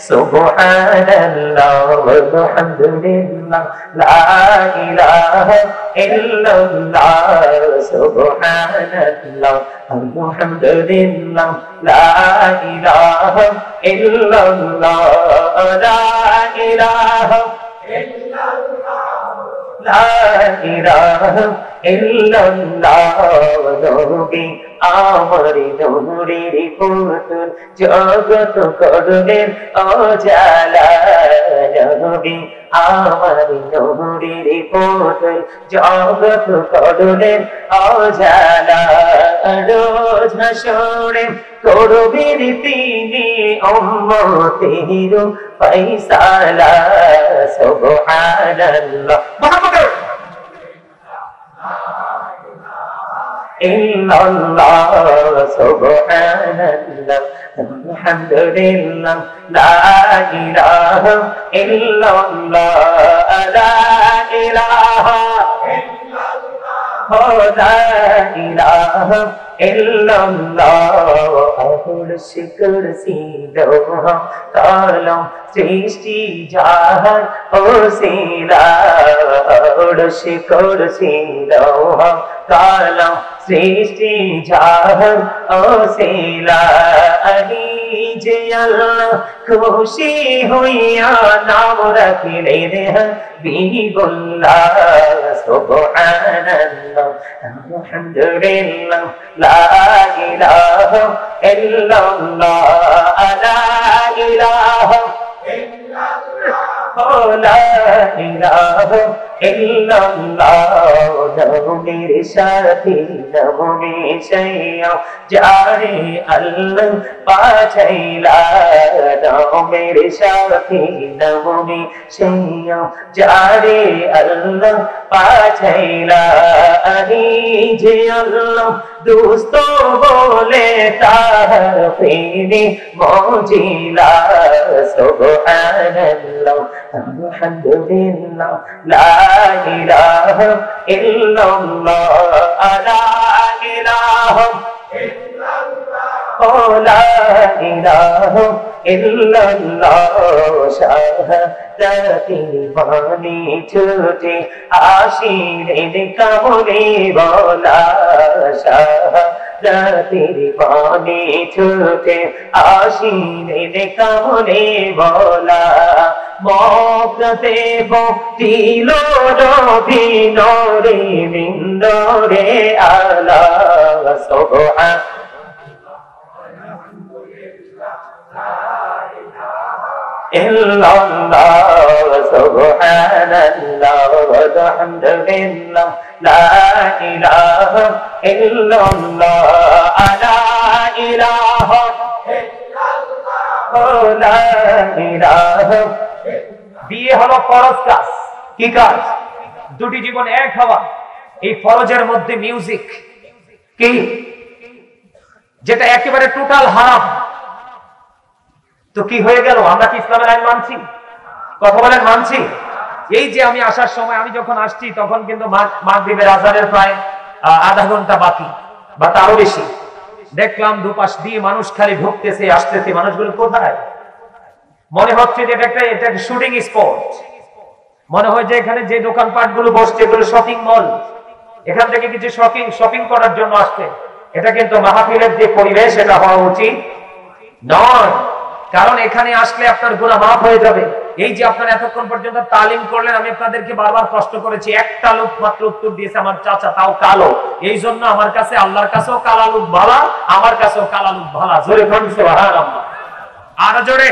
সুবহানাল্লাহ ওয়ালহামদুলিল্লাহ লা ইলাহা ইল্লাল্লাহ সুবহানাল্লাহ আলহামদুলিল্লাহ লা ইলাহা ইল্লাল্লাহ লা ইলাহা ইল্লাল্লাহ লা ইলাহা ইল্লাল্লাহ নবী আমার নূরের পুতুল জগত করলেন উজালা নবী আমার নূরের পুতুল জগত করলেন উজালা রোজ হাসরে করবেন তিনি উম্মতের ফয়সালা সুবহানাল্লাহ মুহাম্মদ ইল্লাল্লাহ সুবহানাল্লাহ আলহামদুলিল্লাহ লা ইলাহা ইল্লাল্লাহ লা ইলাহা ইল্লাল্লাহ লা ইলাহা ইল্লাল্লাহ আরশে কুরসি লৌহ কলম সৃষ্টি জাহান ওসিলা আরশে কুরসি লৌহ কলম সৃষ্টি জাহান ওসিলা আলী যে আল্লাহ খুশি হইয়া নাম রাখিলেন হাবিবুল্লাহ সুবহানাল্লাহ আলহামদুলিল্লাহ লা ইলাহা ইল্লাল্লাহ লা ইলাহা ইল্লাল্লাহ লা ইলাহা ইল্লাল্লাহ নবীর সাথী নবী সাইয়া যারে আল্লাহ পাঠাইলা নবীর সাথী নবী সাইয়া যারে আল্লাহ পাঠাইলা আলী যে আল্লাহ দোস্ত বলে তার প্রেমে মজিলা সুবহানাল্লাহ আলহামদুলিল্লাহ লা ইলাহা ইল্লাল্লাহ লা ইলাহা ইল্লাল্লাহ লা ইলাহা ইল্লাল্লাহ শাহাদাতি বাণী ছুটে আসিলেন কামনে বলা শাহাদাতির বাণী ছুটে আসিলেন কামনে বলা মক্কাতে বটিল নবী নূরে মিন নূরে আলা সুবহান illallah subhanallah walhamdulillah la ilaha illallah la ilaha illallah la ilaha বিয়ে হলো ফরজ কাজ কি কাজ দুটি জীবন এক হওয়া এই ফরজের মধ্যে মিউজিক কি যেটা একেবারে টোটাল হারাম তো কি হয়ে গেল আমরা কি ইসলামের আইন মানছি কথা বলেন মানছি এই যে আমি আসার সময় আমি যখন আসছি তখন কিন্তু মাগরিবের আযানের প্রায় আধা ঘন্টা বাকি বা তারও বেশি দেখলাম দুপাশ দিয়ে মানুষ খালি ঢুকতেছে আসতেছে মানুষগুলো কোথায় মনে হচ্ছে যে এটা একটা শুটিং স্পট মনে হয় যে এখানে যে দোকানপাটগুলো বসছে এগুলো শপিং মল এখান থেকে কিছু শপিং করার জন্য আসছে এটা কিন্তু মাহফিলের যে পরিবেশ এটা হওয়া উচিত নয় কারণ এখানে আসলে আপনার গুনাহ মাফ হয়ে যাবে এই যে আপনারা এতক্ষণ পর্যন্ত তালিম করলেন আমি আপনাদেরকে বারবার প্রশ্ন করেছি একটা লোক মাত্র উত্তর দিয়েছে আমার চাচা তাও কালো এই জন্য আমার কাছে আল্লাহর কাছেও কালা লোক ভালো আমার কাছেও কালা লোক ভালো জোরে বলুন সুবহানাল্লাহ আর জোরে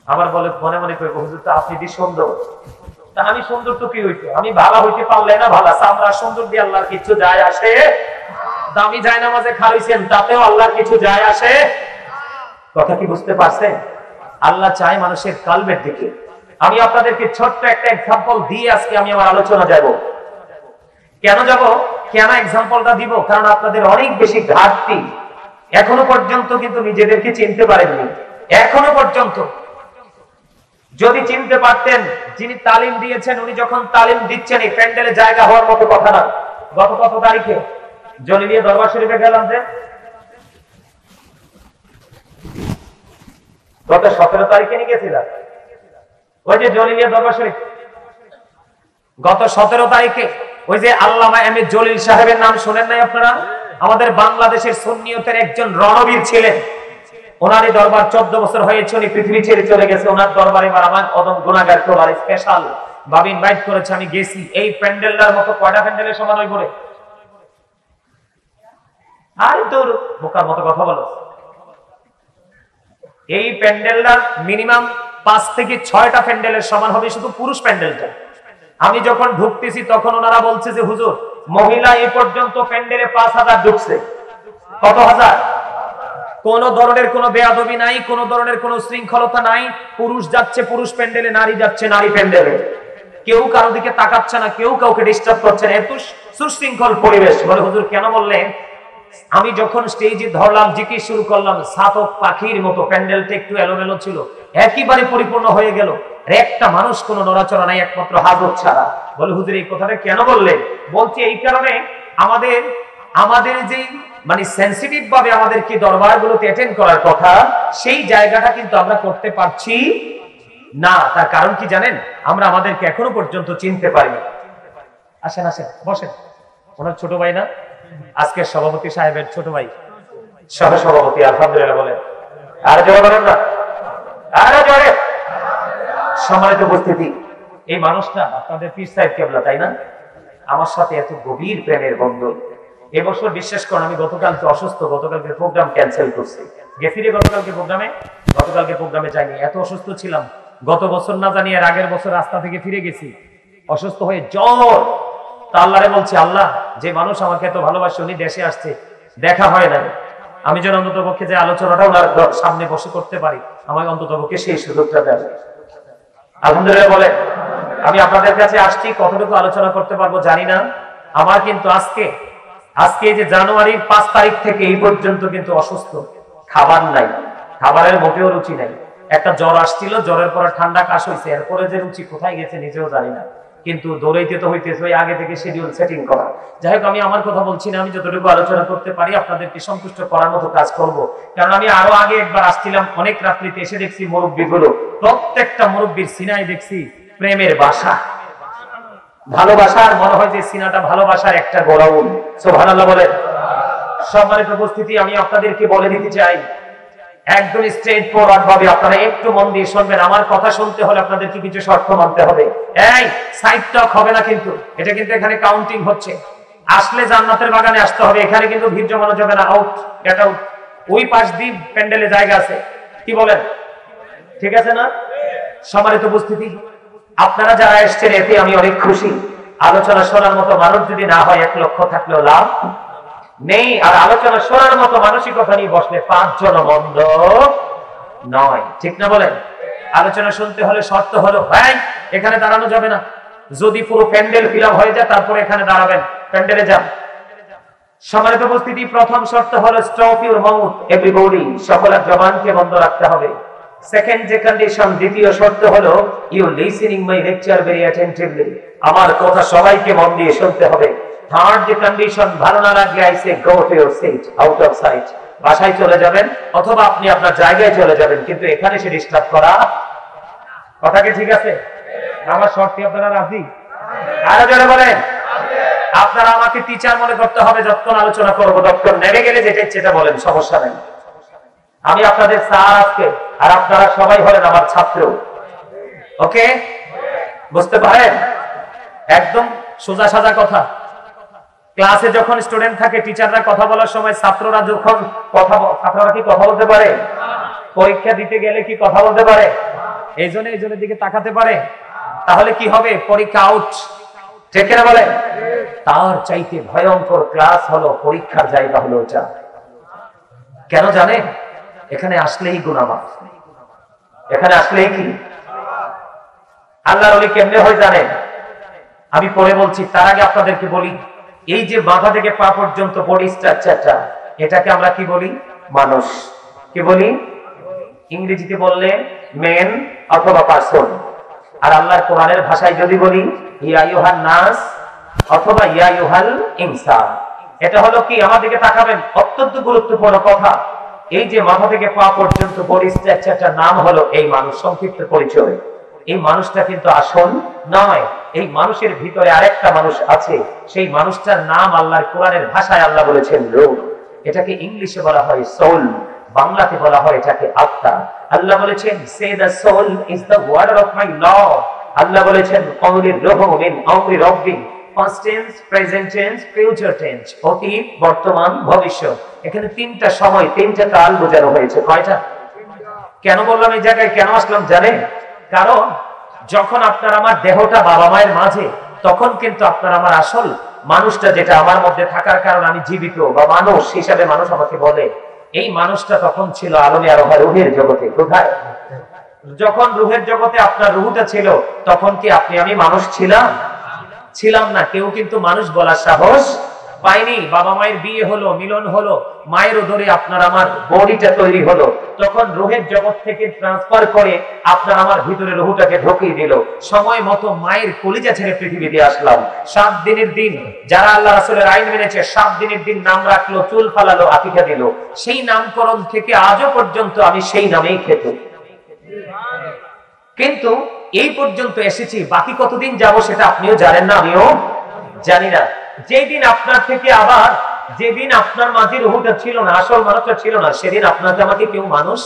আবার বলে মনে মনে করে হুজুর তো আপনি কি সুন্দর তা আমি সুন্দর তো কি হইতো আমি ভালো হইতে পারলে না ভালো আমরা সুন্দর দিয়ে আল্লাহর কিছু যায় আসে দামি যায় নামাজে খাইছেন তাতেও আল্লাহর কিছু যায় আসে কথা কি বুঝতে পারছেন আল্লাহ চায় মানুষের কলবের দিকে আমি আপনাদেরকে ছোট্ট একটা एग्जांपल দিয়ে আজকে আমি আমার আলোচনা যাব কেন एग्जांपलটা দিব কারণ আপনাদের অনেক বেশি ঘাটতি এখনো পর্যন্ত কিন্তু নিজেদেরকে চিনতে পারেননি এখনো পর্যন্ত যদি চিনতে পারতেন যিনি তালিম দিয়েছেন উনি যখন তালিম দিচ্ছেন এই প্যান্ডেলে জায়গা হওয়ার মতো কথা না গত কত তারিখে জলিলিয়া দরবার শরীফে গেলাম যে গত 17 তারিখে নিয়ে গেছিলাম ওই যে জলিলিয়া দরবার শরীফ। গত 17 তারিখে ওই যে আল্লামা এম এ জলিল সাহেবের নাম শুনেন নাই আপনারা? আমাদের বাংলাদেশের সুন্নিয়তের একজন রণবীর ছিলেন। ওনারই দরবার 14 বছর হয়েছে, উনি পৃথিবী ছেড়ে চলে গেছে। ওনার দরবারে এবার আমার অদম গুনাহগার তোলার স্পেশাল ভাবে ইনভাইট করেছে, আমি গেছি। এই প্যান্ডেলটার মতো কয়টা প্যান্ডেলের সমান হই পড়ে? আর তোর বোকার মতো কথা বলো। এই প্যান্ডেলটার মিনিমাম 5 থেকে 6টা প্যান্ডেলের সমান হবে শুধু পুরুষ প্যান্ডেলটা। আমি যখন ঢুকতেছি তখন ওনারা বলছে যে হুজুর মহিলা এই পর্যন্ত প্যান্ডেলে 5000 ঢুকছে। কত হাজার? কোন ধরনের কোনো বেয়াদবি নাই, কোন ধরনের কোনো শৃঙ্খলতা নাই। পুরুষ যাচ্ছে পুরুষ প্যান্ডেলে, নারী যাচ্ছে নারী প্যান্ডেলে। কেউ কারো দিকে তাকাচ্ছে না, কেউ কাউকে ডিস্টার্ব করছে না, এত সুশৃঙ্খল পরিবেশ। বলে হুজুর কেন বললেন? আমি যখন স্টেজে ধরলাম, জিকির শুরু করলাম, সাতক পাখির মতো প্যান্ডেলটা একটু এলোমেলো ছিল, একেবারে পরিপূর্ণ হয়ে গেল। একটা মানুষ কোনো নড়াচড়া নাই, একমাত্র হাজত ছাড়া। বলে হুজুর এই কথাটা কেন বললেন? বলছি এই কারণে আমাদের যে মানে সেনসিটিভ ভাবে আমাদেরকে দরবারগুলোতে অ্যাটেন্ড করার কথা, সেই জায়গাটা কিন্তু আমরা করতে পারছি না। তার কারণ কি জানেন? আমরা আমাদেরকে এখনো পর্যন্ত চিনতে পারিনি। আসেন আসেন বসেন। ওনার ছোট ভাই না, আজকের সভাপতি সাহেবের ছোট ভাই, সহ সভাপতি। আলহামদুলিল্লাহ বলেন। আর জোরে বলেন না, আরো জোরে। সম্মানিত উপস্থিতি, এই মানুষটা আপনাদের পীর সাহেব কেবলা, তাই না? আমার সাথে এত গভীর প্রেমের বন্ধন। এবছর বিশ্বাস করুন, আমি গতকালকে অসুস্থ, গতকালকে প্রোগ্রাম ক্যান্সেল করছি। গেছি রে গতকালকে প্রোগ্রামে যাইনি, এত অসুস্থ ছিলাম। গত বছর না জানি এর আগের বছর রাস্তা থেকে ফিরে গেছি অসুস্থ হয়ে, জ্বর। তা আল্লাহরে বলছি, আল্লাহ যে মানুষ আমাকে এত ভালোবাসে উনি দেশে আসছে, দেখা হয় না, আমি যেন অন্তত পক্ষে যে আলোচনাটা ওনার সামনে বসে করতে পারি, আমাকে অন্তত পক্ষে সেই সুযোগটা দেন। আলহামদুলিল্লাহ বলে। আমি আপনাদের কাছে আসছি, কতটুকু আলোচনা করতে পারবো জানি না। আমার কিন্তু আজকে যে জানুয়ারির 5 তারিখ থেকে এই পর্যন্ত কিন্তু অসুস্থ, খাবার নাই, খাবারের মোটেও রুচি নাই। একটা জ্বর আসছিল, জ্বরের পরে ঠান্ডা কাশ হয়েছে, এরপরে যে রুচি কোথায় গেছে নিজেও জানি না। কিন্তু দৌড়াইতে তো হইতেছে, ওই আগে থেকে শিডিউল সেটিং করা। যাই হোক, আমি আমার কথা বলছি না, আমি যতটুকু আলোচনা করতে পারি আপনাদেরকে সন্তুষ্ট করার মতো কাজ করব। কারণ আমি আরো আগে একবার আসছিলাম, অনেক রাত্রিতে এসে দেখছি মুরব্বীগুলো, প্রত্যেকটা মুরব্বীর সিনায় দেখছি প্রেমের বাসা, ভালোবাসার। মনে হয় যে সিনাটা ভালোবাসার একটা গোড়াউন। সুবহানাল্লাহ বলেন। সম্মানিত উপস্থিতি, আমি আপনাদেরকে বলে দিতে চাই একদম স্ট্রেট ফরওয়ার্ড ভাবে, আপনারা একটু মন দিয়ে শুনবেন। আমার কথা শুনতে হলে আপনাদেরকে কিছু শর্ত মানতে হবে। এই সাইড টক হবে না কিন্তু, এটা কিন্তু এখানে কাউন্টিং হচ্ছে। আসলে জান্নাতের বাগানে আসতে হবে, এখানে কিন্তু ভিড় জমানো যাবে না। Out, get out. ওই পাশ দিয়ে প্যান্ডেলে জায়গা আছে, কি বলেন? ঠিক আছে না? সম্মানিত উপস্থিতি, আপনারা যারা এসেছেন এতে আমি অনেক খুশি। আলোচনা শোনার মতো মানুষ যদি না হয় 1 লক্ষ থাকলেও লাভ নেই। আর আলোচনা শোনার মতো মানসিকতা নিয়ে বসলে 5 জন মন্দ নয়, ঠিক না বলেন? আলোচনা শুনতে হলে শর্ত হলো, ভাই এখানে দাঁড়ানো যাবে না। যদি পুরো প্যান্ডেল ফিল আপ হয়ে যায় তারপরে এখানে দাঁড়াবেন, প্যান্ডেলে যান। সম্মানিত উপস্থিতি, প্রথম শর্ত হলো স্টপ ইউর মাউথ এভরিবডি, সকলের জবানকে বন্ধ রাখতে হবে। সেকেন্ড যে কন্ডিশন, দ্বিতীয় শর্ত হলো you listening my lecture very attentively, আমার কথা সবাইকে মন দিয়ে শুনতে হবে। থার্ড যে কন্ডিশন, ভালো না লাগলে I say go to your seat, out of sight, বাসায় চলে যাবেন অথবা আপনি আপনার জায়গায় চলে যাবেন, কিন্তু এখানে সে ডিস্টার্ব করা। কথা কি ঠিক আছে? আমার শর্তে আপনারা রাজি? আরো জোরে বলেন। আপনারা আমাকে টিচার মনে করতে হবে, যতক্ষণ আলোচনা করবো ততক্ষণ নেমে গেলে যেটা ইচ্ছে বলেন, সমস্যা নেই। আমি আপনাদের স্যার আজকে, আর আপনারা সবাই হলেন আমার ছাত্র। ওকে, বুঝতে পারেন? একদম সোজা সাজা কথা। ক্লাসে যখন স্টুডেন্ট থাকে, টিচাররা কথা বলার সময় ছাত্ররা যখন ছাত্ররা কি কথা বলতে পারে? পরীক্ষা দিতে গেলে কি কথা বলতে পারে? এইজনের দিকে তাকাতে পারে? তাহলে কি হবে? পরীক্ষা আউট, ঠিক না বলেন? তার চাইতে ভয়ঙ্কর ক্লাস হলো পরীক্ষার জায়গা হলো এটা। কেন জানেন? এখানে আসলেই গুনাহগার, এখানে আসলেই কি আল্লাহর ওলি কেমনে হয় জানেন? আমি পরে বলছি, তার আগে আপনাদেরকে বলি, এই যে মাথা থেকে পা পর্যন্ত বডি স্ট্রাকচারটা, এটাকে আমরা কি বলি? মানুষ। কি বলি? ইংরেজিতে বললে মেন অথবা পারসন। আর আল্লাহর কোরআনের ভাষায় যদি বলি ইয়া আইয়ুহান নাস অথবা ইয়া আইয়ুহাল ইনসান। এটা হলো কি? আমার দিকে তাকাবেন, অত্যন্ত গুরুত্বপূর্ণ কথা। এই যে মাথা থেকে পা পর্যন্ত বডি স্ট্রাকচারটার নাম হলো এই মানুষ, সংক্ষিপ্ত পরিচয়। এই মানুষটা কিন্তু আসল নয়, এই মানুষের ভিতরে আরেকটা মানুষ আছে, সেই মানুষটার নাম আল্লাহর কোরআনের ভাষায় আল্লাহ বলেছেন রূহ। এটাকে ইংলিশে বলা হয় সোল, বাংলাতে বলা হয় এটাকে আত্মা। আল্লাহ বলেছেন সে the soul is the word of my lord. আল্লাহ বলেছেন কওলির রূহ মিন আমরি রাব্বি, past tense, present tense, future tense, অতীত, বর্তমান, ভবিষ্যৎ। এখানে তিনটা সময়, তিনটা কাল বোঝানো হয়েছে। কয়টা? কেন বললাম এই জায়গায়, কেন আসলাম জানেন? কারণ যখন আপনার আমার দেহটা বাবা মায়ের মাঝে, তখন কিন্তু আপনার আমার আসল মানুষটা, যেটা আমার মধ্যে থাকার কারণে আমি জীবিত বা মানুষ হিসাবে মানুষ আমাকে বলে, এই মানুষটা তখন ছিল আলমে আরোহা, রুহের জগতে। কোথায়? যখন রুহের জগতে আপনার রুহটা ছিল, তখন কি আপনি আমি মানুষ ছিলাম? ছিলাম না। কেউ কিন্তু মানুষ বলার সাহস পাইনি। বাবা মায়ের বিয়ে হলো, মিলন হলো, মায়ের উদরে আপনার আমার বডিটা তৈরি হলো, তখন রুহের জগৎ থেকে ট্রান্সফার করে আপনার আমার ভিতরে রুহটাকে ঢুকিয়ে দিল। সময় মতো মায়ের কলিজা ছেড়ে পৃথিবীতে আসলাম। 7 দিনের দিন, যারা আল্লাহ রাসূলের আইন মেনেছে, 7 দিনের দিন নাম রাখলো, চুল ফালালো, আকিকা দিল। সেই নামকরণ থেকে আজও পর্যন্ত আমি সেই নামেই খেত। কিন্তু এই পর্যন্ত এসেছি, বাকি কতদিন যাব সেটা আপনিও জানেন না, আমিও জানি না। যেদিন আপনার থেকে আবার, যেদিন আপনার মাঝে রুহটা ছিল না, আসল মানুষটা ছিল না, সেদিন আপনাকে আমাকে কেউ মানুষ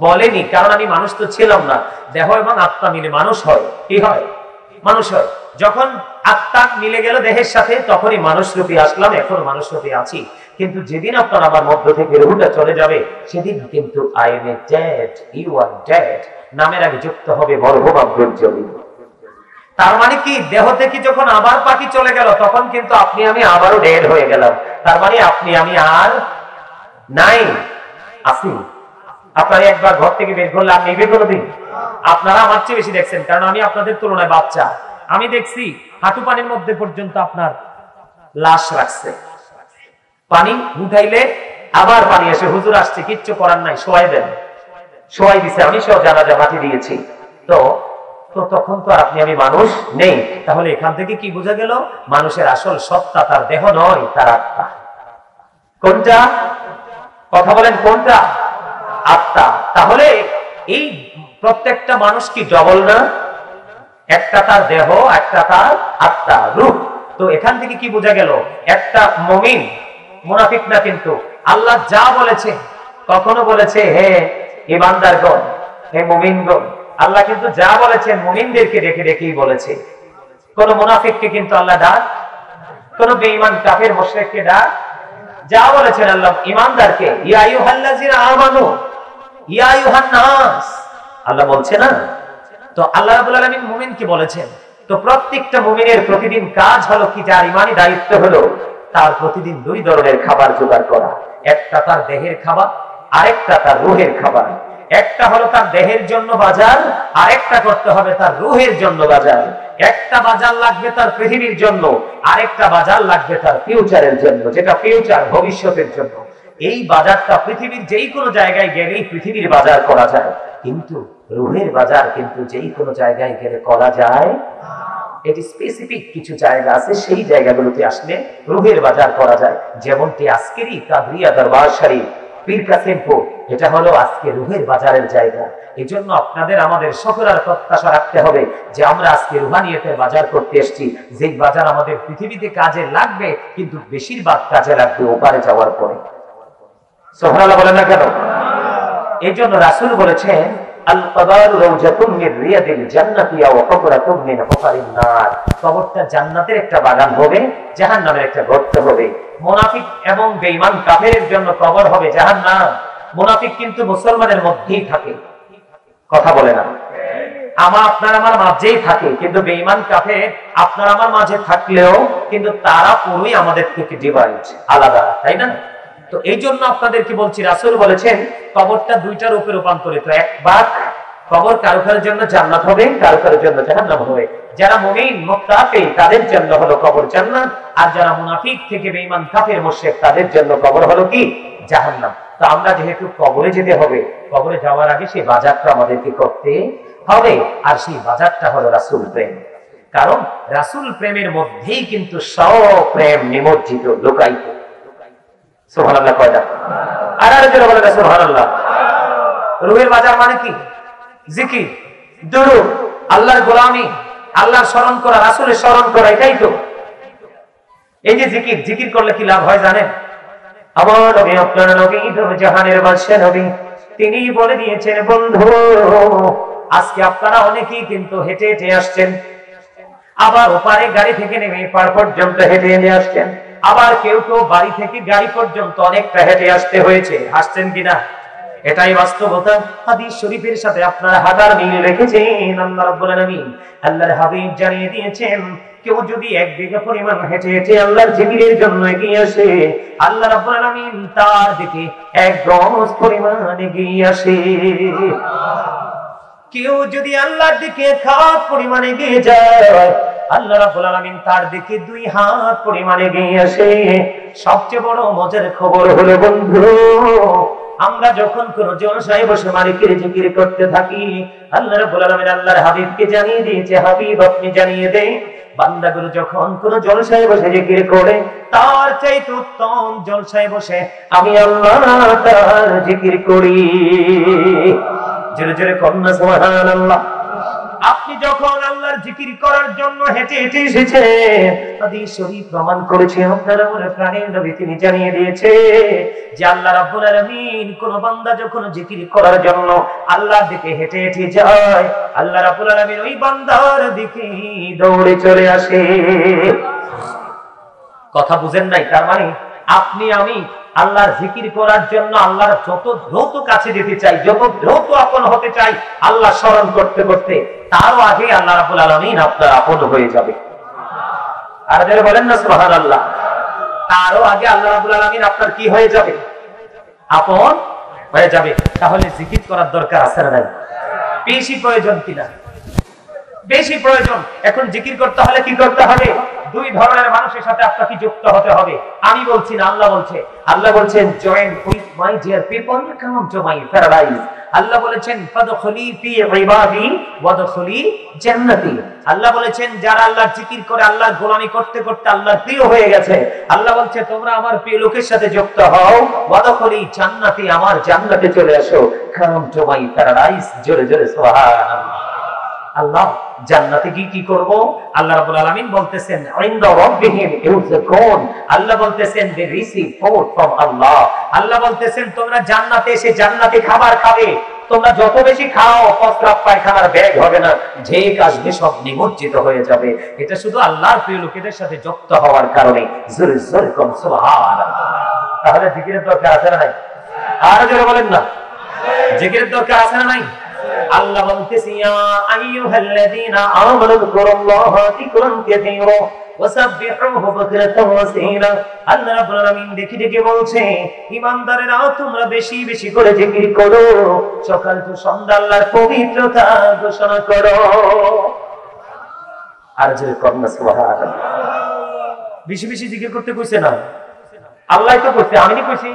বলেনি, কারণ আমি মানুষ তো ছিলাম না। দেহ এবং আত্মা মিলে মানুষ হয়। কি হয়? মানুষ হয়। যখন আত্মা মিলে গেল দেহের সাথে, তখনই মানুষ রূপে আসলাম, এখন মানুষ রূপে আছি। কিন্তু যেদিন আপনার আমার মধ্য থেকে রুহটা চলে যাবে, সেদিন কিন্তু I am dead, you are dead নামের আগে যুক্ত হবে মরহুম আব্দুল জলিল। তার মানে কি, দেহ থেকে যখন আবার পাখি চলে গেল, তখন কিন্তু আপনি আমি আবারও ডেড হয়ে গেলাম। তার মানে আপনি আমি আর নাই, আছি। আপনারা একবার ঘর থেকে বের করলে আপনি নেবে কোনোদিন? আপনারা আমার চেয়ে বেশি দেখছেন, কারণ আমি আপনাদের তুলনায় বাচ্চা। আমি দেখছি হাঁটু পানির মধ্যে পর্যন্ত আপনার লাশ রাখছে, পানি উঠাইলে আবার পানি আসে, হুজুর আসছে, কিচ্ছু করার নাই, শোয়াই দেন, শোয়াই দিছে, আমি সব জানাজা মাটি দিয়েছি। তো তখন তো আপনি আমি মানুষ নেই। তাহলে এখান থেকে কি বোঝা গেল? মানুষের আসল সত্তা তার দেহ নয়, তার আত্মা। কোনটা? কথা বলেন, কোনটা? আত্মা। তাহলে এই প্রত্যেকটা মানুষ কি ডবল না? একটা তার দেহ, একটা তার আত্মা, রূহ। তো এখান থেকে কি বোঝা গেল? একটা মুমিন, মুনাফিক না, কিন্তু আল্লাহ যা বলেছে, কখনো বলেছে হে ঈমানদারগণ, হে মুমিনগণ। আল্লাহ কিন্তু যা বলেছেন মুমিনদেরকে ডেকে ডেকেই বলেছে। কোন মুনাফিককে কিন্তু আল্লাহ ডাক, কোন বেঈমান কাফের মুশরিককে ডাক। যা বলেছেন আল্লাহ ঈমানদারকে, ইয়া আইয়ুহাল্লাযিনা আমানু ইয়া আইয়ুহান নাস, আল্লাহ বলছে না? তো আল্লাহ রাব্বুল আলামিন মুমিনকে বলেছেন। তো প্রত্যেকটা মুমিনের প্রতিদিন কাজ হলো কি, যার ঈমানি দায়িত্ব হলো তার প্রতিদিন 2 ধরনের খাবার জোগাড় করা। একটা তার দেহের খাবার, আরেকটা তার রূহের খাবার। একটা হলো তার দেহের জন্য বাজার, আরেকটা করতে হবে তার রূহের জন্য বাজার। একটা বাজার লাগবে তার পৃথিবীর জন্য, আরেকটা বাজার লাগবে তার ফিউচারের জন্য, যেটা ফিউচার, ভবিষ্যতের জন্য। এই বাজারটা পৃথিবীর যেই কোনো জায়গায় গেলেই পৃথিবীর বাজার করা যায়, কিন্তু রূহের বাজার কিন্তু যেই কোনো জায়গায় গেলে করা যায়। এটি স্পেসিফিক কিছু জায়গা আছে, সেই জায়গাগুলোতে আসলে রূহের বাজার করা যায়। যেমনটি আজকেরই কাদরিয়া দরবার শরীফ, পীর কাসিমপুর, এটা হলো আজকে রূহের বাজারের জায়গা। এই জন্য আপনাদের আমাদের সকলের প্রত্যাশা রাখতে হবে যে আমরা আজকে রুহানিয়তের বাজার করতে এসেছি, যে বাজার আমাদের পৃথিবীতে কাজে লাগবে, কিন্তু বেশিরভাগ কাজে লাগবে ওপারে যাওয়ার পরে। সুবহানাল্লাহ বলেন না কেন? এই জন্য রাসূল বলেছেন আল কবর রাউজাতুম মির রিয়াদিল জান্নাতি ওয়া কবরাতুম মিন হুফারিন নার। কবরটা জান্নাতের একটা বাগান হবে, জাহান্নামের একটা গর্ত হবে। মুনাফিক এবং বেঈমান কাফেরের জন্য কবর হবে জাহান্নাম। মুনাফিক কিন্তু মুসলমানের মধ্যেই থাকে, কথা বলে না, আপনার আমার মাঝেই থাকে। কিন্তু বেঈমান কাফের আপনার আমার মাঝে থাকলেও কিন্তু তারা পুরোই আমাদের থেকে ডিভাইড, আলাদা, তাই না? তো এই জন্য আপনাদেরকে বলছি, রাসূল বলেছেন কবরটা 2টা রূপে রূপান্তরিত। এক ভাগ কবর কারো কারোর জন্য জান্নাত হবে, কারো কারোর জন্য জাহান্নাম হবে। যারা মুমিন মুত্তাকি তাদের জন্য হলো কবর জান্নাত, আর যারা মুনাফিক থেকে বেঈমান কাফের মুশরিক তাদের জন্য কবর হলো কি? জাহান্নাম। তো আমরা যেহেতু কবরে যেতে হবে, কবরে যাওয়ার আগে সেই বাজারটা আমাদেরকে করতে হবে, আর সেই বাজারটা হলো রাসূল প্রেম। কারণ রাসূল প্রেমের মধ্যেই কিন্তু সব প্রেম নিমজ্জিত, লুকায়িত। সুবহানাল্লাহ কয়টা? আর যারা বলে সুবহানাল্লাহ। রুহের বাজার মানে কি? জিকির, দুরূদ, আল্লাহর গোলামি, আল্লাহর স্মরণ করা, রাসূলের স্মরণ করা, এটাই তো। এই যে জিকির, জিকির করলে কি লাভ হয় জানেন? আমার নবী, আপনার নবী, জাহানের বাদশা নবী, তিনি বলে দিয়েছেন, বন্ধু আজকে আপনারা অনেকেই কিন্তু হেঁটে হেঁটে আসছেন, আবার ওপারে গাড়ি থেকে নেমে পার পর্যন্ত হেঁটে হেঁটে আসছেন, আবার কেউ কেউ বাড়ি থেকে গাড়ি পর্যন্ত অনেকটা হেঁটে আসতে হয়েছে। আসছেন কিনা? এটাই বাস্তবতা। হাদিস শরীফের সাথে আপনারা হাজার মিল রেখেছেন। আল্লাহ রাব্বুল আলামিন, আল্লাহর হাবিব জানিয়ে দিয়েছেন, কেউ যদি 1 বিঘা পরিমাণ হেঁটে হেঁটে আল্লাহর জিকিরের জন্য এগিয়ে আসে, আল্লাহ রাব্বুল আলামিন তার দিকে 1 গজ পরিমাণ এগিয়ে আসে। কেউ যদি আল্লাহর দিকে 1 হাত পরিমাণ এগিয়ে যায়, আল্লাহ রাব্বুল আলামিন তার দিকে 2 হাত পরিমাণ এগিয়ে আসে। সবচেয়ে বড় মজার খবর হলো বন্ধু, আমরা যখন কোন জলসায় বসে মালিকের জিকির করতে থাকি, আল্লাহ রাব্বুল আলামিন আল্লাহর হাবিবকে জানিয়ে দিয়েছে, হাবিব আপনি জানিয়ে দেন, বান্দাগুলো যখন কোন জলসায় বসে জিকির করে, তার চাইতে উত্তম জলসায় বসে আমি আল্লাহ তার জিকির করি। জোরে জোরে কন্যা সুবহানাল্লাহ। আপনি যখন আল্লাহর জিকির করার জন্য হেঁটে হেঁটে এসেছেন, হাদিস শরীফ প্রমাণ করেছে, আপনার আমার প্রাণের নবী তিনি জানিয়ে দিয়েছে যে আল্লাহ রাব্বুল আলামিন কোন বান্দা যখন জিকির করার জন্য আল্লাহর দিকে হেঁটে হেঁটে যায়, আল্লাহ রাব্বুল আলামিন ওই বান্দার দিকে দৌড়ে চলে আসে। কথা বুঝেন নাই? তার মানে আপনি আমি আল্লাহর জিকির করার জন্য আল্লাহর যত দ্রুত কাছে যেতে চাই, যত দ্রুত আপন হতে চাই, আল্লাহ স্মরণ করতে করতে তারও আগে আল্লাহ রাব্বুল আলামিন আপনার আপন হয়ে যাবে। আর যারা বলেন না সুবহানাল্লাহ, তারও আগে আল্লাহ রাব্বুল আলামিন আপনার কি হয়ে যাবে? আপন হয়ে যাবে। তাহলে জিকির করার দরকার আছে না নাই? বেশি প্রয়োজন কিনা? বেশি প্রয়োজন। এখন জিকির করতে হলে কি করতে হবে? 2 ধরনের মানুষের সাথে আপনাকে যুক্ত হতে হবে। আমি বলছি না, আল্লাহ বলছে। আল্লাহ বলছেন, join with my dear people, come to my paradise. আল্লাহ বলেছেন, ফাদখুলি ফি ইবাদি ওয়াদখুলি জান্নাতি। আল্লাহ বলেছেন, যারা আল্লাহর জিকির করে, আল্লাহর গোলামি করতে করতে আল্লাহর প্রিয় হয়ে গেছে, আল্লাহ বলছে তোমরা আমার প্রিয় লোকের সাথে যুক্ত হও, ওয়াদখুলি জান্নাতি, আমার জান্নাতে চলে আসো, কাম টু মাই প্যারাডাইস। জোরে জোরে সুবহানাল্লাহ। আল্লাহ জান্নাতে কি করব? আল্লাহ রাব্বুল আলামিন বলতেছেন, ইনদা রাব্বিহিম ইউযকুন। আল্লাহ বলতেছেন, দে রিসিভ ফুড ফ্রম আল্লাহ। আল্লাহ বলতেছেন, তোমরা জান্নাতে এসে জান্নাতি খাবার খাবে। তোমরা যত বেশি খাও, প্রস্রাব পায়খানার ব্যাগ হবে না, ঝেক আসবে, সব নিমজ্জিত হয়ে যাবে। এটা শুধু আল্লাহর প্রিয় লোকেদের সাথে যুক্ত হওয়ার কারণে। জোরে জোরে কোন সুবহানাল্লাহ। তাহলে জিকিরের দরকার আছে না নাই? আর জোরে বলেন না, জিকিরের দরকার আছে না নাই? আল্লাহ বলতেছে, ইয়া আইয়ুহাল্লাযীনা আমানু যিকুরুল্লাহা যিকরান কাসীরা ওয়াসাব্বিহুহু বুকরাতান ওয়া আসীলা। আল্লাহ রাব্বুল আলামিন দেখে দেখে বলছে, ঈমানদারেরা তোমরা বেশি বেশি করে জিকির করো, সকাল থেকে সন্ধ্যা আল্লাহর পবিত্রতা ঘোষণা করো। আর যে কন্যা সুবহানাল্লাহ, বেশি বেশি জিকির করতে কইছে না, আল্লাহই তো কইছে, আমি নি কইছি।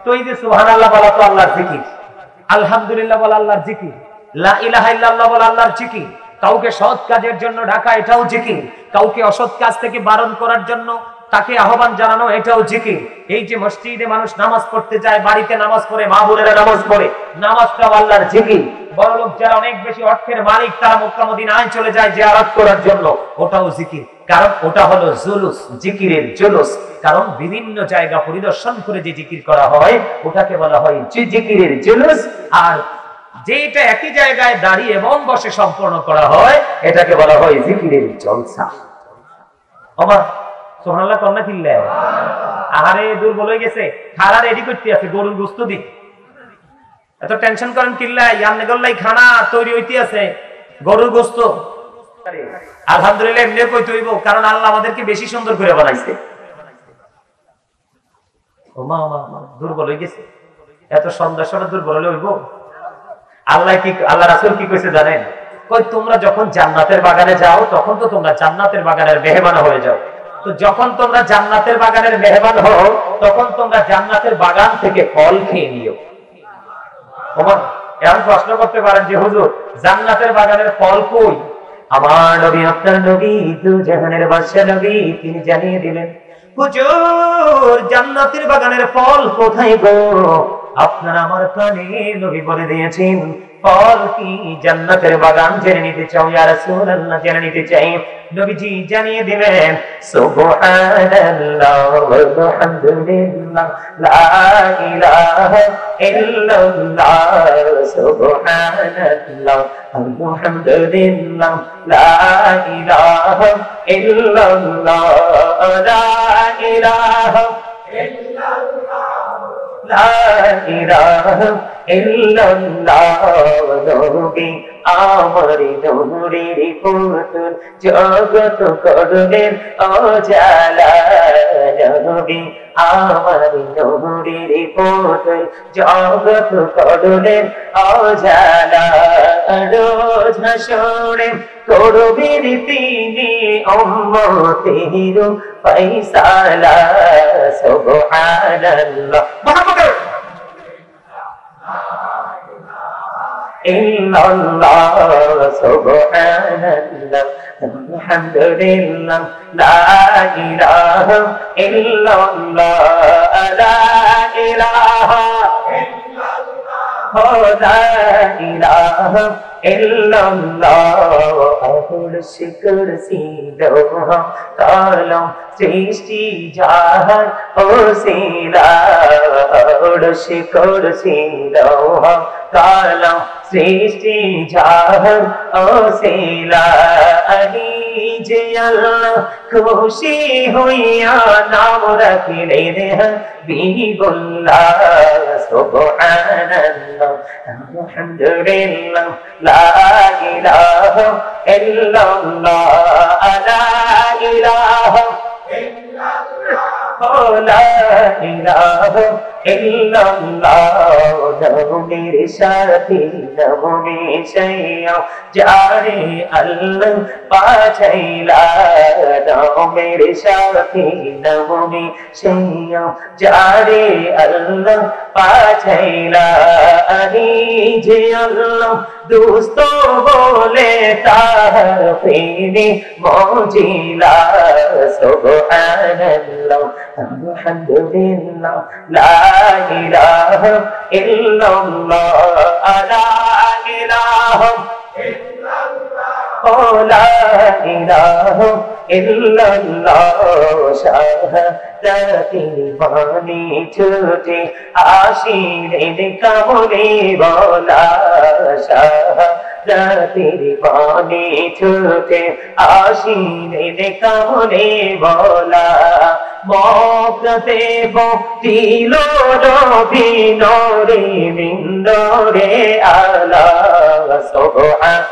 তো এই যে সুবহানাল্লাহ বলা তো আল্লাহর জিকির, আলহামদুলিল্লাহ বলা আল্লাহর জিকির, লা ইলাহা ইল্লাল্লাহ বলা আল্লাহর জিকির, কাউকে সৎ কাজের জন্য ডাকা এটাও জিকির, কাউকে অসৎ কাজ থেকে বারণ করার জন্য তাকে আহ্বান জানানো এটাও জিকির। এই যে মসজিদে মানুষ নামাজ পড়তে যায়, বাড়িতে নামাজ পড়ে, মা বোনেরা নামাজ পড়ে, নামাজটাও আল্লাহর জিকির। বড়লোক যারা অনেক বেশি অর্থের মালিক, তারা মক্কা মদিনায় চলে যায় জিয়ারত করার জন্য, ওটাও জিকির। কারণ ওটা হলো জুলুস, জিকিরের জুলুস। কারণ বিভিন্ন জায়গা পরিদর্শন করে যে জিকির করা হয়, ওটাকে বলা হয় জিকিরের জুলুস। আর যেটা একই জায়গায় দাঁড়িয়ে এবং বসে সম্পন্ন করা হয়, এটাকে বলা হয় জিকিরের জলসা। আমার সুবহানাল্লাহ কন্যা কিল্লা, আহারে দুর্বল হয়ে গেছে, খানা রেডি করতে আছে, গরুর গোশত দি। এত টেনশন করেন কিল্লা, ইয়ান্নে গল্লাই খানা তৈরি হইতে আছে, গরুর গোশত। আলহামদুলিল্লাহ এমনি কইতে হইব, কারণ আল্লাহ আমাদেরকে বেশি সুন্দর করে বানাইছে। ও মা দুর্বল হয়ে গেছে, এত সন্ধ্যার সময় দুর্বল হলে হইব? আল্লাহ রাসূল কি কইছে জানেন? কই তোমরা যখন জান্নাতের বাগানে যাও, তখন তো তোমরা জান্নাতের বাগানের মেহমান হয়ে যাও। তো যখন তোমরা জান্নাতের বাগানের মেহমান হও, তখন তোমরা জান্নাতের বাগান থেকে ফল খেয়ে নিও। এখন প্রশ্ন করতে পারেন যে হুজুর, জান্নাতের বাগানের ফল কই? আমার নবী, আপনার নবী, দু জাহানের বাদশা নবী, তিনি জানিয়ে দিলেন, হুজুর জান্নাতের বাগানের ফল কোথায় গো? আপনার আমার প্রাণে নবী বলে দিয়েছেন ফল কি জান্নাতের বাগান জেনে নিতে চাও ইয়া রাসূলুল্লাহ? জেনে নিতে চাই। নবীজি জানিয়ে দিলেন সুবহানাল্লাহ ওয়ালহামদুলিল্লাহ লা ইলাহা ইল্লাল্লাহ সুবহানাল্লাহ আলহামদুলিল্লাহ লা ইলাহা ইল্লাল্লাহ লা ইলাহা ইল্লাল্লাহ লা ইলাহা ইল্লাল্লাহ নবী আমার নূরের পুতুল জগৎ করলেন উজালা নবী আমার নূরের পুতুল জগৎ করলেন উজালা রোজ হাসরে করবেন তিনি উম্মতের ফয়সালা সুবহানাল্লাহ মুহাম্মদ ইল্লাল্লাহ সুবহানাল্লাহ আলহামদুলিল্লাহ লা ইলাহা ইল্লাল্লাহ লা ইলাহা ইল্লাল্লাহ লা ইলাহা ইল্লাল্লাহ আরশে কুরসি লোহ কলম সৃষ্টি জাহান ওসিলা আরশে কুরসি লোহ কলম সৃষ্টি জাহান ওসিলা আলী যে আল্লাহ খুশি হইয়া নাম রাখিলেন হাবিবুল্লাহ সুবহানাল্লাহ আলহামদুলিল্লাহ লা ইলাহা ইল্লাল্লাহ লা ইলাহা লা ইলাহা ইল্লাল্লাহ নবীর সাথী নবী সাইয়া যারে আল্লাহ পাঠাইলা নবীর সাথী নবী সাইয়া যারে আল্লাহ পাঠাইলা আলী যে আল্লাহ দোস্ত বলে তাহার প্রেমে মজিলা সুবহানাল্লাহ আলহামদুলিল্লাহ লা ইলাহা ইল্লাল্লাহ লা ইলাহা ইল্লাল্লাহ লা ইলাহা ইল্লাল্লাহ শাহাদাতির বাণী ছুটে আসিলেন কামলে বলা শাহাদাতির বাণী ছুটে আসিলেন কামলে বলা মক্কাতে বক্তিল নবী নূরে মিন নূরে আলা সুবহান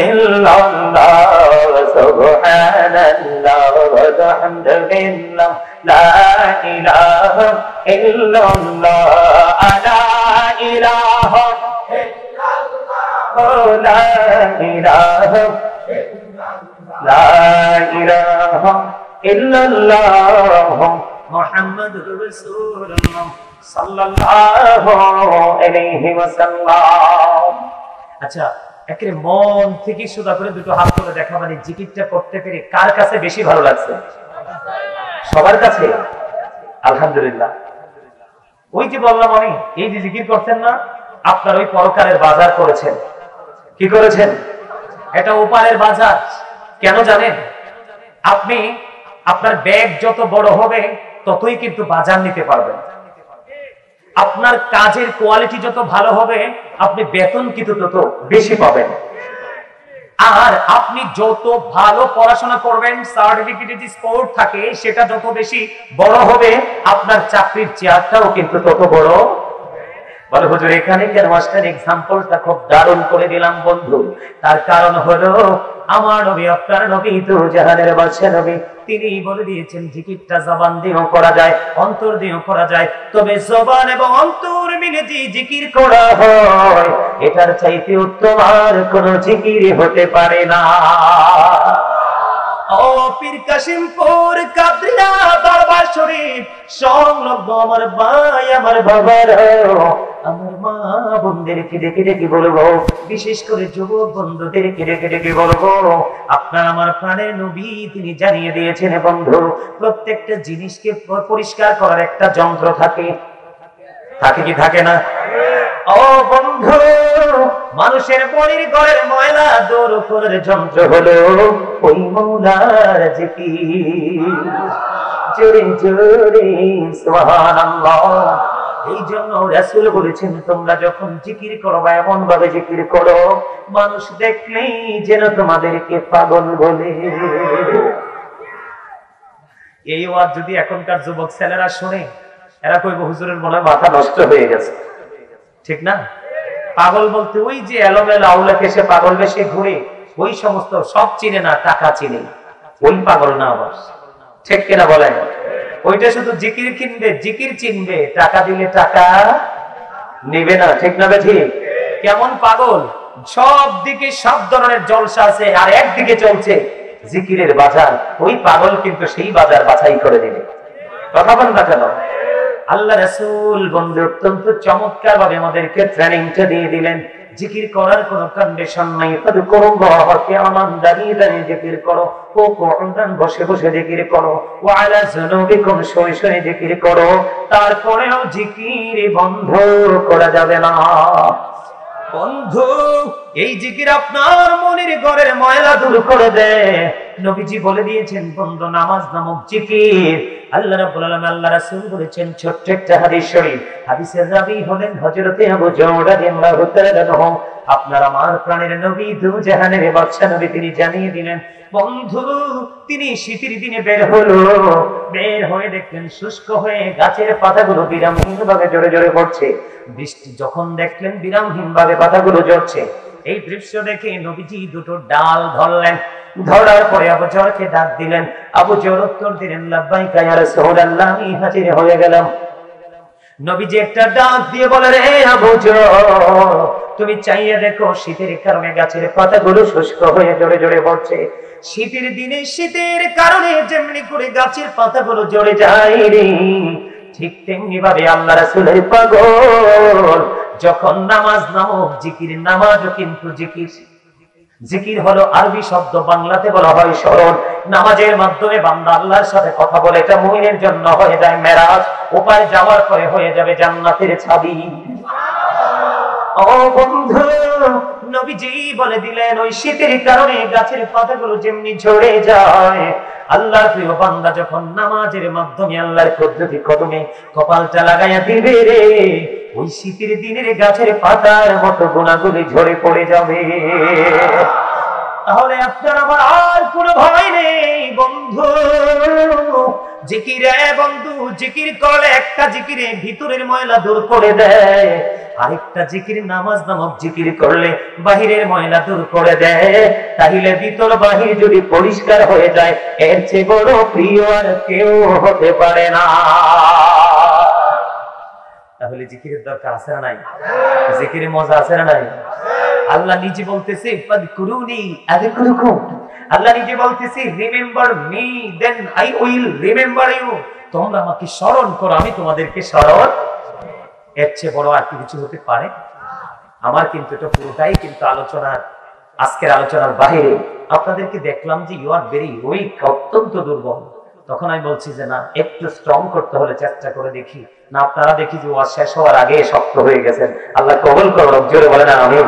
illallah subhanallah walhamdulillah la ilaha illallah la ilaha illallah la ilaha la ilaha illallah muhammadur rasulullah sallallahu alaihi wasallam আচ্ছা একেবারে মন থেকে সুদা করে দুটো হাত তুলে দেখা মানে জিকিরটা করতে পেরে কার কাছে বেশি ভালো লাগছে? সবার কাছে আলহামদুলিল্লাহ। ওই যে বললাম আমি এই যে জিকির করছেন না আপনার ওই পরকালের বাজার করেছেন। কি করেছেন? এটা ওপারের বাজার। কেন জানেন? আপনি আপনার ব্যাগ যত বড় হবে ততই কিন্তু বাজার নিতে পারবেন। আপনার কাজের কোয়ালিটি যত ভালো হবে আপনি বেতন কিন্তু তত বেশি পাবেন। আর আপনি যত ভালো পড়াশোনা করবেন সার্টিফিকেট স্কোর থাকে সেটা যত বেশি বড় হবে আপনার চাকরির চেয়ারটাও কিন্তু তত বড়। বলে হুজুর এখানে কেন মাস্টার এক্সাম্পলটা খুব দারুণ করে দিলাম বন্ধু। তার কারণ হলো আমার নবী আপনার নবী তো জাহানের বাদশা নবী তিনি বলে দিয়েছেন জিকিরটা জবান দিয়েও করা যায় অন্তর দিয়েও করা যায়, তবে জবান এবং অন্তর মিলে যে জিকির করা হয় এটার চাইতে উত্তম আর কোনো জিকির হতে পারে না। ও পীর কাশিমপুর কাদরিয়া দরবার শরীফ সংলগ্ন আমার ভাই আমার বাবার আমার মা বোনদেরকে ডেকে ডেকে বলবো, বিশেষ করে যুবক বন্ধুদেরকে ডেকে ডেকে বলবো, আপনার আমার প্রাণের নবী তিনি জানিয়ে দিয়েছেন বন্ধু, প্রত্যেকটা জিনিসকে পরিষ্কার করার একটা যন্ত্র থাকে, থাকে কি থাকে না? ও বন্ধু, মানুষের মনের ঘরের ময়লা দূর করার যন্ত্র হলো ওই মৌলার জিকির। জোরে জোরে সুবহানাল্লাহ। এই জন্য রাসূল বলেছেন, তোমরা যখন জিকির করো বা এমন ভাবে জিকির করো, মানুষ দেখলেই যেন তোমাদেরকে পাগল বলে। এই ওয়াজ যদি এখনকার যুবক ছেলেরা শুনে, এরা কইব হুজুরের মনে মাথা নষ্ট হয়ে গেছে, ঠিক না? পাগল বলতে ওই যে এলোমেলো আউলাকে সে পাগল বেশে ঘুরে, ওই সমস্ত সব চিনে না, টাকা চিনে, ওই পাগল না আবার, ঠিক কিনা বলেন? ওইটা শুধু জিকির কিনবে, জিকির চিনবে, টাকা দিলে টাকা নেবে না, ঠিক না? ঠিক। কেমন পাগল, সব দিকে সব ধরনের জলসা আছে, আর একদিকে চলছে জিকিরের বাজার, ওই পাগল কিন্তু সেই বাজার বাছাই করে দিবে। কথা বল না কেন? আল্লাহ রাসূল বন্ধু অত্যন্ত চমৎকার ভাবে আমাদেরকে ট্রেনিংটা দিয়ে দিলেন। জিকির করার কোন কন্ডিশন নাই, তবে করুণভাবে আমার দাঁড়িয়ে দাঁড়িয়ে জিকির করো, ও কোরআন বসে বসে জিকির করো, ও আলা যুনুবিকুম শুয়ে শুয়ে জিকির করো, তারপরেও জিকির বন্ধ করা যাবে না। বন্ধু, এই জিকির আপনার মনের ঘরের ময়লা দূর করে দেয়। নবীজি বলে দিয়েছেন বন্ধু, নামাজ নামক জিকির আল্লাহ রাব্বুল আলামিন আল্লাহ রাসূল বলেছেন, ছোট্ট একটা হাদিস শরীফ, হাদিসের রাবী হলেন হযরতে আবু জাওরা রাদিয়াল্লাহু তাআলা আনহু। আপনার আমার প্রাণের নবী, দু জাহানের বাদশা নবী, তিনি জানিয়ে দিলেন বন্ধু, তিনি শীতের দিনে বের হয়ে দেখলেন শুষ্ক হয়ে গাছের পাতাগুলো বিরামহীন ভাবে জোরে জোরে পড়ছে। বৃষ্টি যখন দেখলেন বিরামহীন ভাবে পাতাগুলো ঝরছে, এই দৃশ্য দেখে নবীজি দুটো ডাল ধরলেন, ধরার পরে আবু জরকে ডাক দিলেন। আবু জর উত্তর দিলেন, লাব্বাইকা ইয়া রাসূলুল্লাহ, আমি হাজির হয়ে গেলাম। নবীজি একটা ডাক দিয়ে বলে, রে আবু জর, তুমি চাইয়ে দেখো, শীতের কারণে গাছের পাতাগুলো শুষ্ক হয়ে জোরে জোরে পড়ছে। শীতের দিনে শীতের কারণে যেমনি করে গাছের পাতাগুলো ঝরে যায় রে, ঠিক তেমনি ভাবে আল্লাহ রাসূলের পাগল যখন নামাজ নামক জিকির, নামাজও কিন্তু জিকির। জিকির হলো আরবি শব্দ, বাংলাতে বলা হয় স্মরণ। নামাজের মাধ্যমে বান্দা আল্লাহর সাথে কথা বলে, এটা মুমিনের জন্য হয়ে যায় মেরাজ, ওপারে যাওয়ার পরে হয়ে যাবে জান্নাতের চাবি। ও বন্ধু, নবীজি বলে দিলেন, ওই শীতের কারণে গাছের পাতাগুলো যেমনি ঝরে যায়, আল্লাহর প্রিয় বান্দা যখন নামাজের মাধ্যমে আল্লাহর কুদরতি কদমে কপালটা লাগাইয়া দিবে রে, ওই শীতের দিনের গাছের পাতার মতো গুণাগুলি ঝরে পড়ে যাবে। তাহলে আপনার আমার আর কোনো ভয় নেই বন্ধু। জিকিরে বন্ধু, জিকির করলে একটা জিকিরে ভিতরের ময়লা দূর করে দেয়, আরেকটা জিকির নামাজ নামক জিকির করলে বাহিরের ময়লা দূর করে দেয়। তাহলে ভিতর বাহির যদি পরিষ্কার হয়ে যায়, এর চেয়ে বড় প্রিয় আর কেউ হতে পারে না। তাহলে জিকিরের দরকার আছে না নাই? জিকিরে মজা আছে না নাই? আল্লাহ নিজে বলতেছে, ফাযকুরুনি আযকুরুকুম। আল্লাহ নিজে বলতেছে, remember me then I will remember you. তোমরা আমাকে স্মরণ করো, আমি তোমাদেরকে স্মরণ। এর চেয়ে বড় আর কিছু হতে পারে? আমার কিন্তু এটা পুরোটাই কিন্তু আলোচনার, আজকের আলোচনার বাইরে। আপনাদেরকে দেখলাম যে ইউ আর ভেরি উইক, অত্যন্ত দুর্বল। তখন আমি বলছি যে না, একটু স্ট্রং করতে হলে চেষ্টা করে দেখি না। আপনারা দেখি যে ওয়াজ শেষ হওয়ার আগে শক্ত হয়ে গেছেন। আল্লাহ কবুল করুন, জোরে বলেন আমিন।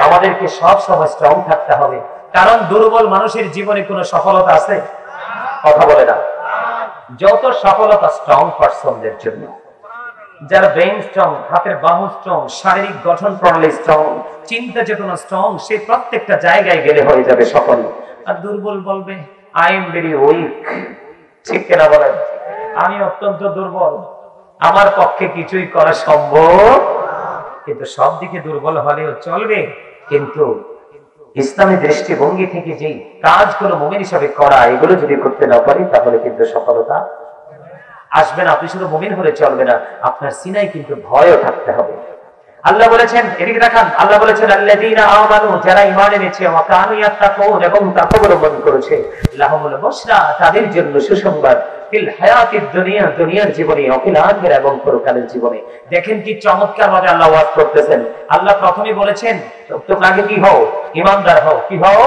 আমাদেরকে সব সময় স্ট্রং থাকতে হবে, কারণ দুর্বল মানুষের জীবনে কোনো সফলতা আছে? কথা বলে না। যত সফলতা স্ট্রং পারসনদের জন্য, যারা ব্রেইন স্ট্রং, হাতের বাহু স্ট্রং, শারীরিক গঠন প্রণালী স্ট্রং, চিন্তা চেতনা স্ট্রং, সে প্রত্যেকটা জায়গায় গেলে হয়ে যাবে সফল। আর দুর্বল বলবে আই এম ভেরি উইক, ঠিক কিনা বলেন? আমি অত্যন্ত দুর্বল, আমার পক্ষে কিছুই করা সম্ভব। কিন্তু সব দিকে দুর্বল হলেও চলবে, কিন্তু ইসলামী দৃষ্টিভঙ্গি থেকে যেই কাজগুলো মুমিন হিসাবে করা, এগুলো যদি করতে না পারি, তাহলে কিন্তু সফলতা আসবে না। আপনি শুধু মুমিন হলে চলবে না, আপনার সিনায় কিন্তু ভয়ও থাকতে হবে। আল্লাহ বলেছেন, এদিকে দেখান, আল্লাহ বলেছেন আল্লাযীনা আমানু, যারা ঈমান এনেছে, ওয়া কানু ইয়াত্তাকুন, এবং তাকওয়া অবলম্বন করেছে, লাহুমুল বুশরা, তাদের জন্য সুসংবাদ, ফিল হায়াতিদ দুনিয়া, দুনিয়ার জীবনে, ওয়া ফিল আখিরা, এবং পরকালের জীবনে। দেখেন কি চমৎকার ভাবে আল্লাহ ওয়াজ করতেছেন। আল্লাহ প্রথমে বলেছেন তোমরা আগে কি হও? ঈমানদার হও। কি হও?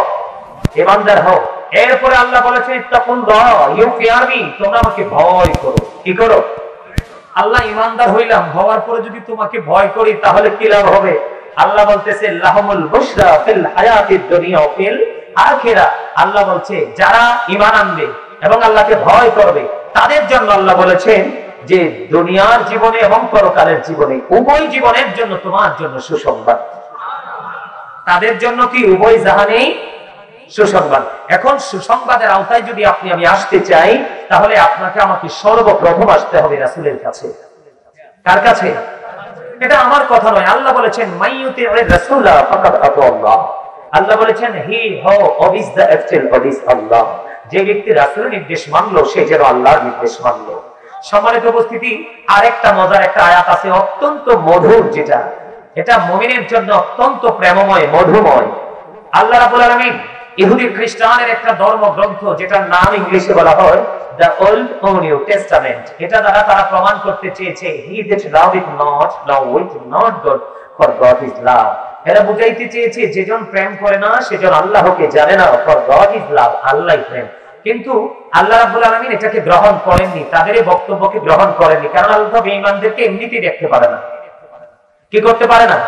ঈমানদার হও। এরপরে আল্লাহ বলেছেন ইত্তাকুল্লাহ, ইউ ফিয়ার মি, তোমরা আমাকে ভয় করো। কি করো? আল্লাহ ঈমানদার হইলাম, হওয়ার পরে যদি তোমাকে ভয় করি তাহলে কি লাভ হবে? আল্লাহ বলতেছে লাহুমুল বুশরা ফিল হায়াতিদ দুনিয়া ওয়া ফিল আখিরা। আল্লাহ বলছে যারা ঈমান আনবে এবং আল্লাহকে ভয় করবে তাদের জন্য আল্লাহ বলেছেন যে দুনিয়ার জীবনে এবং পরকালের জীবনে, উভয় জীবনের জন্য তোমার জন্য সুসংবাদ। তাদের জন্য কি উভয় জাহানেই সুসংবাদ। এখন সুসংবাদের আওতায় যদি আপনি আমি আসতে চাই, তাহলে আপনাকে আমাকে সর্বপ্রথম আসতে হবে রাসূলের কাছে। কার কাছে? এটা আমার কথা নয়, আল্লাহ বলেছেন মাইয়ুতির রাসূলা ফাকাদ আতাল্লাহ। আল্লাহ বলেছেন হি হো ওবিস দ্য অ্যাকচুয়াল ওবিস আল্লাহ। যে ব্যক্তি রাসূলের নির্দেশ মানলো সে যেন আল্লাহর নির্দেশ মানলো। সম্মানিত উপস্থিতি, আরেকটা মজার একটা আয়াত আছে, অত্যন্ত মধুর, যেটা এটা মুমিনের জন্য অত্যন্ত প্রেমময়, মধুময়। আল্লাহ রাব্বুল আলামিন ইহুদি খ্রিস্টানের একটা ধর্মগ্রন্থ, যেটার নাম ইংলিশে বলা হয় দ্য ওল্ড ও নিউ টেস্টামেন্ট, এটা দ্বারা তারা প্রমাণ করতে চেয়েছে he that loveth not knoweth not God, for God is love। এরা বুঝাইতে চেয়েছে যেজন প্রেম করে না সেজন আল্লাহকে জানে না, for God is love, আল্লাহই প্রেম। কিন্তু আল্লাহ রাব্বুল আলামিন এটাকে গ্রহণ করেননি, তাদের এই বক্তব্যকে গ্রহণ করেননি, কারণ আল্লাহ বেঈমানদেরকে এমনিতেই দেখতে পারে না। কি করতে পারে না?